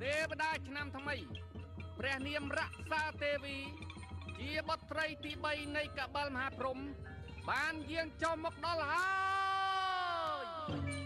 ទេវតាឆ្នាំថ្មីព្រះនាមរក្សាទេវីជាបុត្រីទី3នៃកបិលមហាព្រហ្មបានយាងចូលមកដល់ហើយ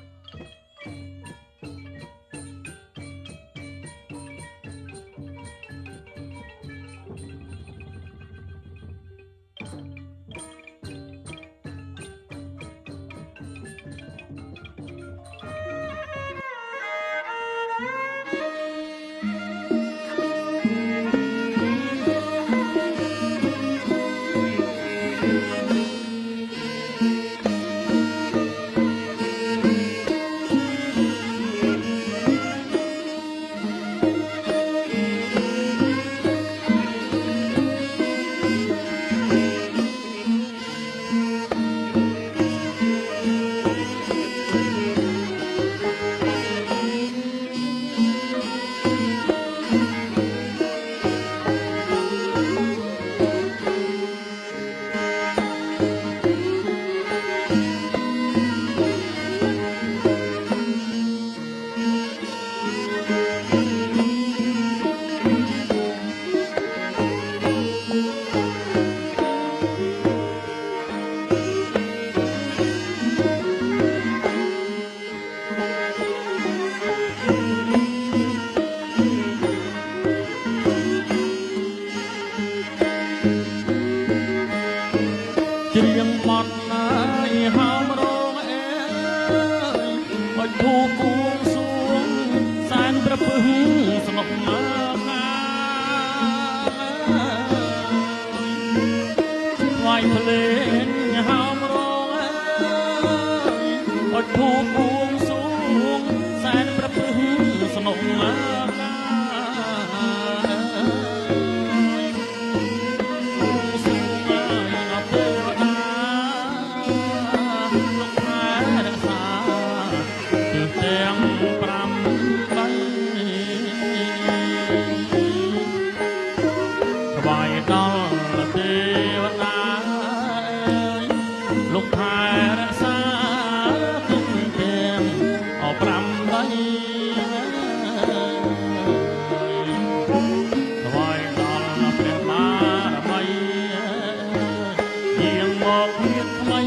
ច្រៀងបត់ណាយហោមរងអើយអុចភូគួងសួងសែនប្រពឹងស្ងប់មើខាថ្វាយភ្លេងហោមរងអើយអុចភូគួងសួងសែនប្រពឹងស្ងប់មើដល់ទេវតាលោកថែរក្សាគុំទាំងអ5ដៃថ្វាយដល់ព្រះបារមីយាងមកមានថ្មី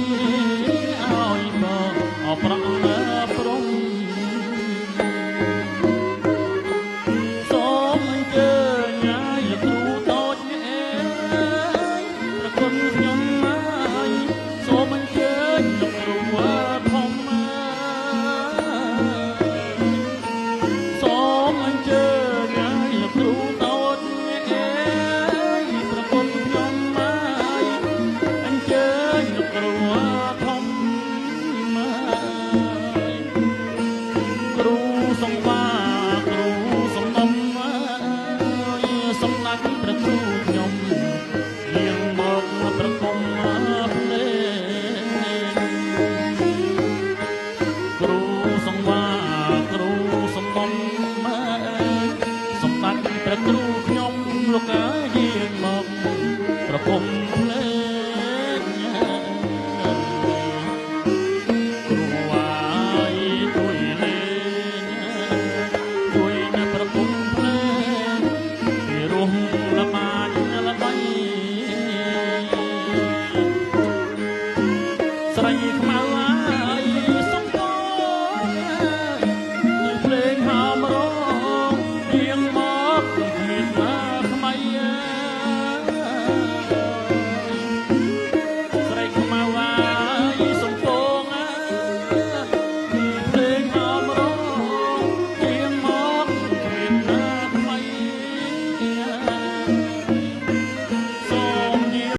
ឲ្យមកអប្រក់ព្រំសូមអញ្ជើញឲ្យគ្រូតូចខ្ញុំហើយសូមអញ្ជើញលោកគ្រូធំសូមអញ្ជើញឲ្យលោកគ្រូតូចប្រពន្ធខ្ញុំហើយអញ្ជើញលោកគ្រូធំគ្រូសំបាគ្រូសំណុំសំណាក់ព្រះគ្រូខ្ញុំយាងមកប្រគំភ្លេងគ្រូសង្វាគ្រូសំណុំសម្ដេចព្រះគ្រូខ្ញុំលោកអើយ